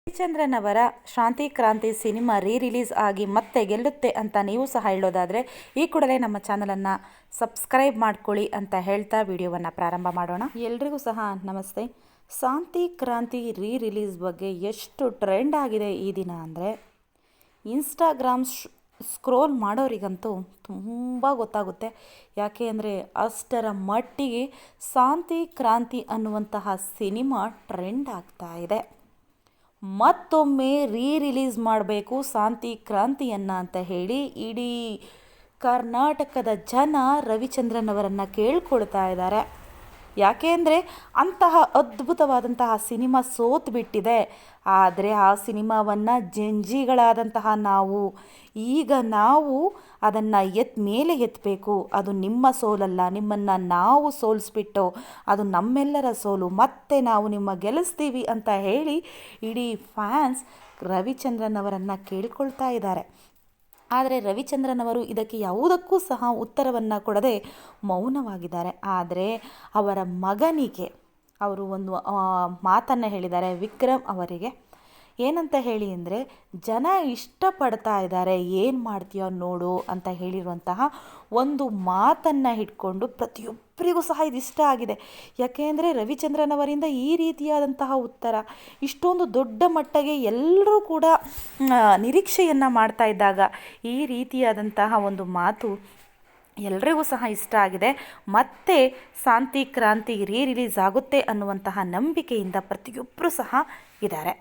ರವಿಚಂದ್ರನ್ ಅವರ ಶಾಂತಿ ಕ್ರಾಂತಿ cinema release ಆಗಿ ಮತ್ತೆ ಗೆಲ್ಲುತ್ತೆ ಅಂತ ನೀವು ಸಹ ಹೇಳೋದಾದರೆ ಈ ಕೂಡಲೇ ನಮ್ಮ ಚಾನಲನ್ನು ಸಬ್ಸ್ಕ್ರೈಬ್ ಮಾಡ್ಕೊಳ್ಳಿ ಅಂತ ಹೇಳ್ತಾ ವಿಡಿಯೋವನ್ನು ಪ್ರಾರಂಭ ಮಾಡೋಣ. ಎಲ್ರಿಗೂ ಸಹ ನಮಸ್ತೆ. ಶಾಂತಿ ಕ್ರಾಂತಿ ರಿಲೀಸ್ ಬಗ್ಗೆ ಎಷ್ಟು ಟ್ರೆಂಡ್ ಆಗಿದೆ ಈ ದಿನ ಅಂದರೆ ಇನ್ಸ್ಟಾಗ್ರಾಮ್ ಸ್ಕ್ರೋಲ್ ಮಾಡೋರಿಗಂತೂ ತುಂಬ ಗೊತ್ತಾಗುತ್ತೆ. ಯಾಕೆ ಅಂದರೆ ಅಷ್ಟರ ಮಟ್ಟಿಗೆ ಶಾಂತಿ ಕ್ರಾಂತಿ ಅನ್ನುವಂತಹ ಸಿನಿಮಾ ಟ್ರೆಂಡ್ ಆಗ್ತಾ ಇದೆ. ಮತ್ತೊಮ್ಮೆ ರಿಲೀಸ್ ಮಾಡಬೇಕು ಶಾಂತಿ ಕ್ರಾಂತಿಯನ್ನು ಅಂತ ಹೇಳಿ ಇಡೀ ಕರ್ನಾಟಕದ ಜನ ರವಿಚಂದ್ರನ್ ಅವರನ್ನು ಕೇಳ್ಕೊಳ್ತಾ ಇದ್ದಾರೆ. ಯಾಕೆ ಅಂದರೆ ಅಂತಹ ಅದ್ಭುತವಾದಂತಹ ಸಿನಿಮಾ ಸೋತು ಬಿಟ್ಟಿದೆ. ಆದರೆ ಆ ಸಿನಿಮಾವನ್ನು ಜಂಜಿಗಳಾದಂತಹ ನಾವು ಅದನ್ನು ಮೇಲೆ ಎತ್ತಬೇಕು. ಅದು ನಿಮ್ಮ ಸೋಲಲ್ಲ, ನಿಮ್ಮನ್ನು ನಾವು ಸೋಲಿಸ್ಬಿಟ್ಟು ಅದು ನಮ್ಮೆಲ್ಲರ ಸೋಲು, ಮತ್ತೆ ನಾವು ನಿಮ್ಮ ಗೆಲ್ಲಿಸ್ತೀವಿ ಅಂತ ಹೇಳಿ ಇಡೀ ಫ್ಯಾನ್ಸ್ ರವಿಚಂದ್ರನ್ ಅವರನ್ನು ಕೇಳಿಕೊಳ್ತಾ ಇದ್ದಾರೆ. ಆದರೆ ರವಿಚಂದ್ರನ್ ಅವರು ಇದಕ್ಕೆ ಯಾವುದಕ್ಕೂ ಸಹ ಉತ್ತರವನ್ನು ಕೊಡದೆ ಮೌನವಾಗಿದ್ದಾರೆ. ಆದರೆ ಅವರ ಮಗನಿಗೆ ಅವರು ಒಂದು ಮಾತನ್ನು ಹೇಳಿದ್ದಾರೆ ವಿಕ್ರಮ್ ಅವರಿಗೆ. ಏನಂತ ಹೇಳಿ ಅಂದರೆ, ಜನ ಇಷ್ಟಪಡ್ತಾ ಇದ್ದಾರೆ, ಏನು ಮಾಡ್ತೀಯೋ ನೋಡು ಅಂತ ಹೇಳಿರುವಂತಹ ಒಂದು ಮಾತನ್ನು ಇಟ್ಕೊಂಡು ಪ್ರತಿಯೊಬ್ಬರಿಗೂ ಸಹ ಇದು ಇಷ್ಟ ಆಗಿದೆ. ಯಾಕೆ ಅಂದರೆ ರವಿಚಂದ್ರನ್ ಅವರಿಂದ ಈ ರೀತಿಯಾದಂತಹ ಉತ್ತರ ಇಷ್ಟೊಂದು ದೊಡ್ಡ ಮಟ್ಟಿಗೆ ಎಲ್ಲರೂ ಕೂಡ ನಿರೀಕ್ಷೆಯನ್ನು ಮಾಡ್ತಾ ಇದ್ದಾಗ ಈ ರೀತಿಯಾದಂತಹ ಒಂದು ಮಾತು ಎಲ್ರಿಗೂ ಸಹ ಇಷ್ಟ ಆಗಿದೆ. ಮತ್ತೆ ಶಾಂತಿ ಕ್ರಾಂತಿ ರಿಲೀಸ್ ಆಗುತ್ತೆ ಅನ್ನುವಂತಹ ನಂಬಿಕೆಯಿಂದ ಪ್ರತಿಯೊಬ್ಬರೂ ಸಹ ಇದ್ದಾರೆ.